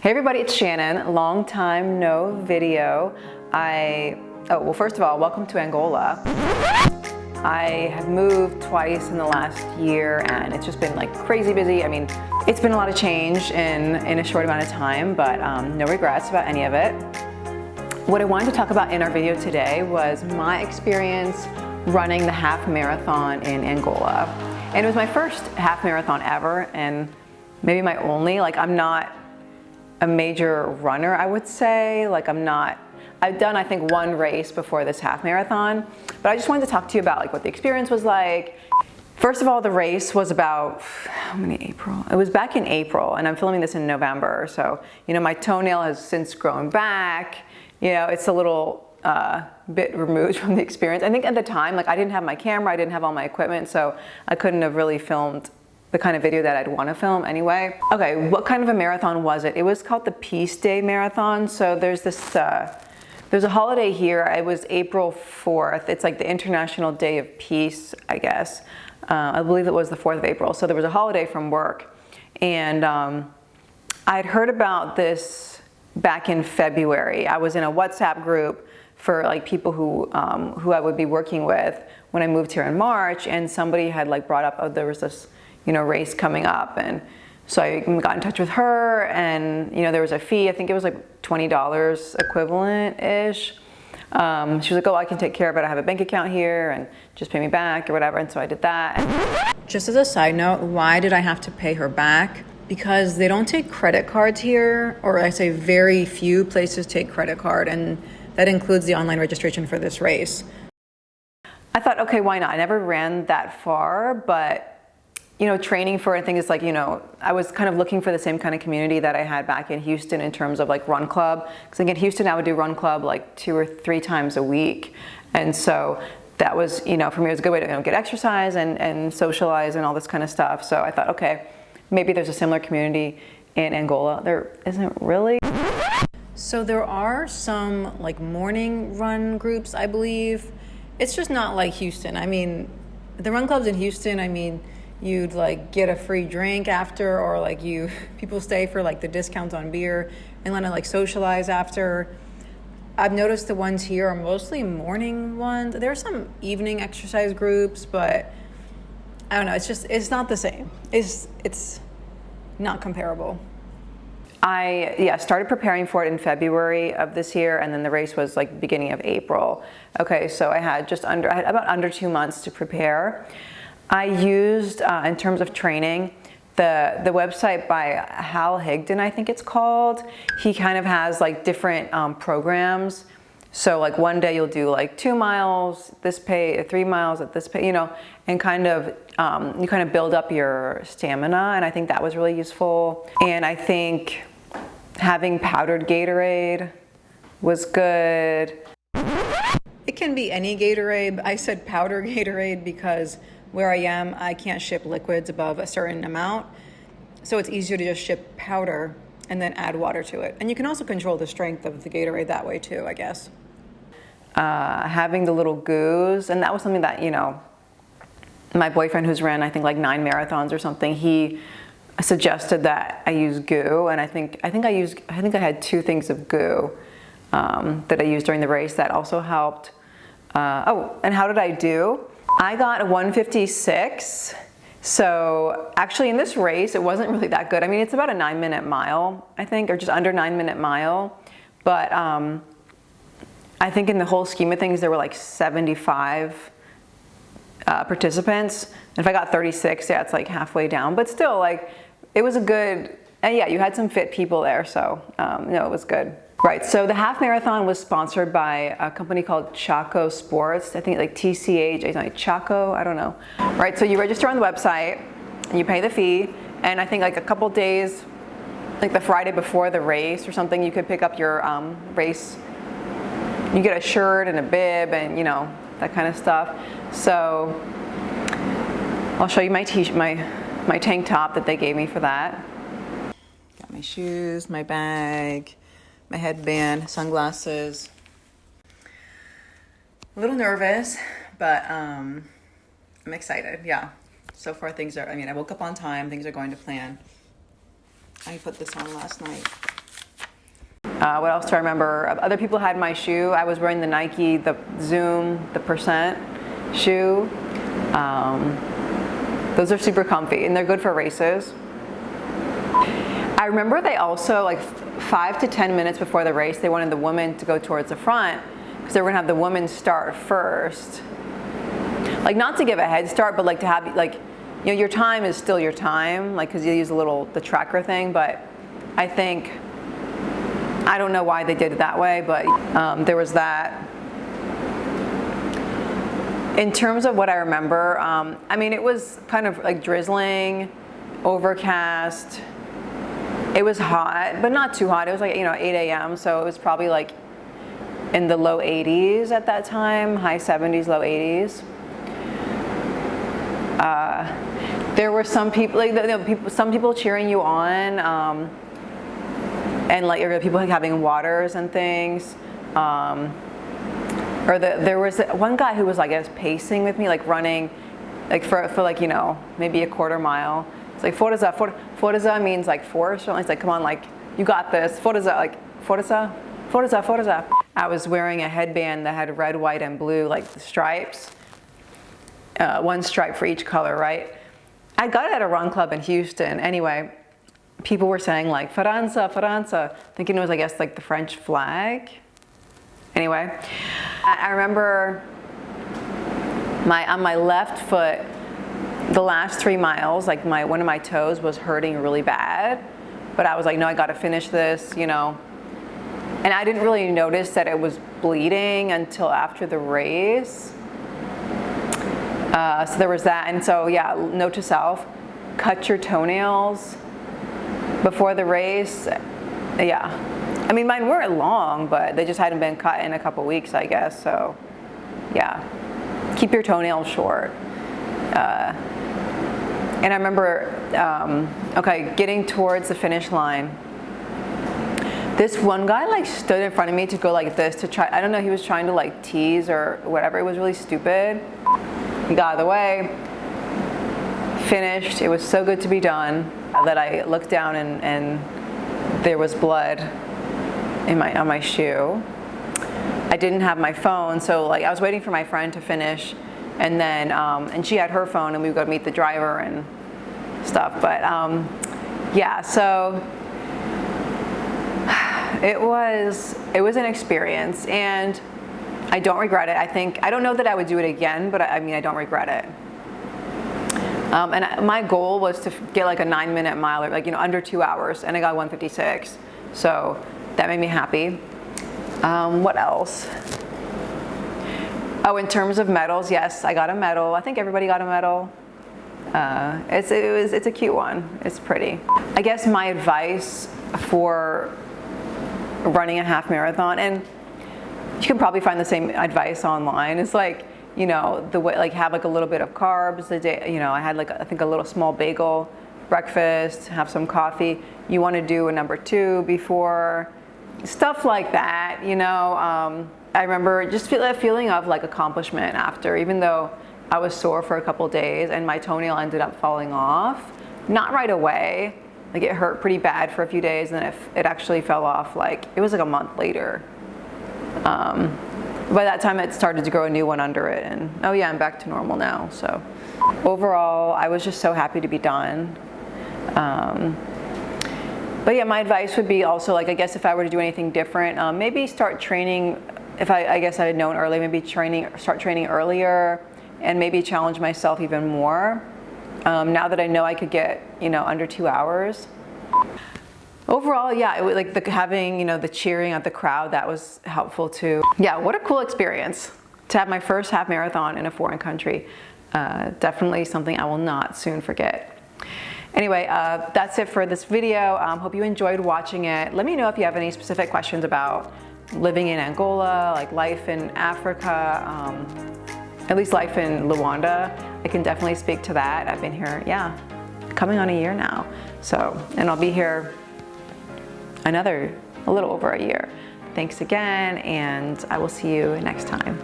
Hey everybody, it's Shannon. Long time no video. Well, first of all, welcome to Angola. I have moved twice in the last year and it's just been like crazy busy. I mean, it's been a lot of change in a short amount of time, but no regrets about any of it. What I wanted to talk about in our video today was my experience running the half marathon in Angola. And it was my first half marathon ever and maybe my only. Like, I'm not a major runner, I would say. Like, I've done, I think, one race before this half marathon, but I just wanted to talk to you about like what the experience was like. First of all, the race was about, April? It was back in April, and I'm filming this in November. So, my toenail has since grown back. It's a little bit removed from the experience. I think at the time, like, I didn't have my camera, I didn't have all my equipment, so I couldn't have really filmed the kind of video that I'd want to film anyway. Okay, what kind of a marathon was it? It was called the Peace Day Marathon. So there's a holiday here. It was April 4th. It's like the International Day of Peace, I guess. I believe it was the 4th of April. So there was a holiday from work. And I'd heard about this back in February. I was in a WhatsApp group for like people who I would be working with when I moved here in March. And somebody had like brought up, oh, there was this race coming up, and so I got in touch with her, and there was a fee. I think it was like $20 equivalent-ish. She was like, oh, I can take care of it. I have a bank account here, and just pay me back or whatever. And so I did that. And just as a side note, why did I have to pay her back? Because they don't take credit cards here, or I say very few places take credit card, and that includes the online registration for this race. I thought, okay, why not? I never ran that far, but training for it, I think it's like, I was kind of looking for the same kind of community that I had back in Houston in terms of like run club. Because like in Houston, I would do run club like 2 or 3 times a week. And so that was, for me, it was a good way to get exercise and socialize and all this kind of stuff. So I thought, okay, maybe there's a similar community in Angola. There isn't really. So there are some like morning run groups, I believe. It's just not like Houston. I mean, the run clubs in Houston, you'd like get a free drink after, or like people stay for like the discounts on beer and let it like socialize after. I've noticed the ones here are mostly morning ones. There are some evening exercise groups, but I don't know. It's not the same. It's not comparable. I started preparing for it in February of this year, and then the race was like beginning of April. Okay, so I had about under 2 months to prepare. I used, in terms of training, the website by Hal Higdon, I think it's called. He kind of has like different programs. So like one day you'll do like 2 miles, this pace, 3 miles at this pace, and kind of, you kind of build up your stamina. And I think that was really useful. And I think having powdered Gatorade was good. It can be any Gatorade. I said powder Gatorade because where I am, I can't ship liquids above a certain amount. So it's easier to just ship powder and then add water to it. And you can also control the strength of the Gatorade that way too, I guess. Having the little goos, and that was something that, my boyfriend who's ran, I think like 9 marathons or something, he suggested that I use goo. And I think I had 2 things of goo that I used during the race that also helped. And how did I do? I got a 1:56. So actually in this race, it wasn't really that good. I mean, it's about a 9-minute mile, I think, or just under 9-minute mile. But I think in the whole scheme of things, there were like 75 participants. And if I got 36, it's like halfway down. But still, like, it was a good, and yeah, you had some fit people there. So it was good. Right, so the half marathon was sponsored by a company called Chaco Sports. I think like TCH, like Chaco, I don't know. Right, so you register on the website, and you pay the fee, and I think like a couple days, like the Friday before the race or something, you could pick up your race. You get a shirt and a bib and that kind of stuff. So I'll show you my my tank top that they gave me for that. Got my shoes, my bag, my headband, sunglasses. A little nervous, but I'm excited. Yeah, so far things are, I woke up on time, things are going to plan. I put this on last night. What else do I remember? Other people had my shoe. I was wearing the Nike, the Zoom, the Percent shoe. Those are super comfy and they're good for races. I remember they also, like 5 to 10 minutes before the race, they wanted the women to go towards the front because they were gonna have the women start first. Like, not to give a head start, but like to have, like, you know, your time is still your time, like, because you use the tracker thing, but I think, I don't know why they did it that way, but there was that. In terms of what I remember, I mean, it was kind of like drizzling, overcast. It was hot, but not too hot. It was like, 8 a.m., so it was probably like in the low 80s at that time, high 70s, low 80s. There were some people, some people cheering you on, and like people having waters and things. There was one guy who was, I guess, pacing with me, like running, like for like, maybe a quarter mile. It's like forza. Forza means like force. It's like, come on, like, you got this. Forza, like forza. I was wearing a headband that had red, white, and blue, like stripes. One stripe for each color, right? I got it at a run club in Houston. Anyway, people were saying like Faranza, thinking it was, I guess, like the French flag. Anyway, I remember on my left foot, the last 3 miles, like one of my toes was hurting really bad, but I was like, no, I got to finish this, And I didn't really notice that it was bleeding until after the race. So there was that, and so yeah, note to self, cut your toenails before the race. Yeah, I mean, mine weren't long, but they just hadn't been cut in a couple weeks, I guess, so yeah, keep your toenails short. And I remember, getting towards the finish line, this one guy like stood in front of me to go like this to try, I don't know, he was trying to like tease or whatever, it was really stupid. He got out of the way, finished. It was so good to be done that I looked down and there was blood on my shoe. I didn't have my phone, so like I was waiting for my friend to finish, and then and she had her phone, and we would go meet the driver and stuff. But yeah, so it was an experience, and I don't regret it. I don't know that I would do it again, but I mean, I don't regret it. And my goal was to get like a 9-minute mile, like, under 2 hours, and I got 1:56. So that made me happy. What else? Oh, in terms of medals, yes, I got a medal. I think everybody got a medal. It's a cute one. It's pretty. I guess my advice for running a half marathon, and you can probably find the same advice online, is like, the way, like, have like a little bit of carbs the day. I had like, I think a little small bagel breakfast, have some coffee. You want to do a number 2 before, stuff like that. I remember just that feeling of like accomplishment after, even though I was sore for a couple days and my toenail ended up falling off, not right away. Like, it hurt pretty bad for a few days, and then it actually fell off, like, it was like a month later. By that time, it started to grow a new one under it, and oh yeah, I'm back to normal now. So overall, I was just so happy to be done. But yeah, my advice would be also, like, I guess if I were to do anything different, maybe start training. If I guess I had known early, maybe start training earlier, and maybe challenge myself even more. Now that I know I could get, under 2 hours. Overall, yeah, it was like having, the cheering of the crowd, that was helpful too. Yeah, what a cool experience to have my first half marathon in a foreign country. Definitely something I will not soon forget. Anyway, that's it for this video. Hope you enjoyed watching it. Let me know if you have any specific questions about living in Angola, like life in Africa, at least life in Luanda. I can definitely speak to that. I've been here, yeah, coming on a year now. So, and I'll be here a little over a year. Thanks again, and I will see you next time.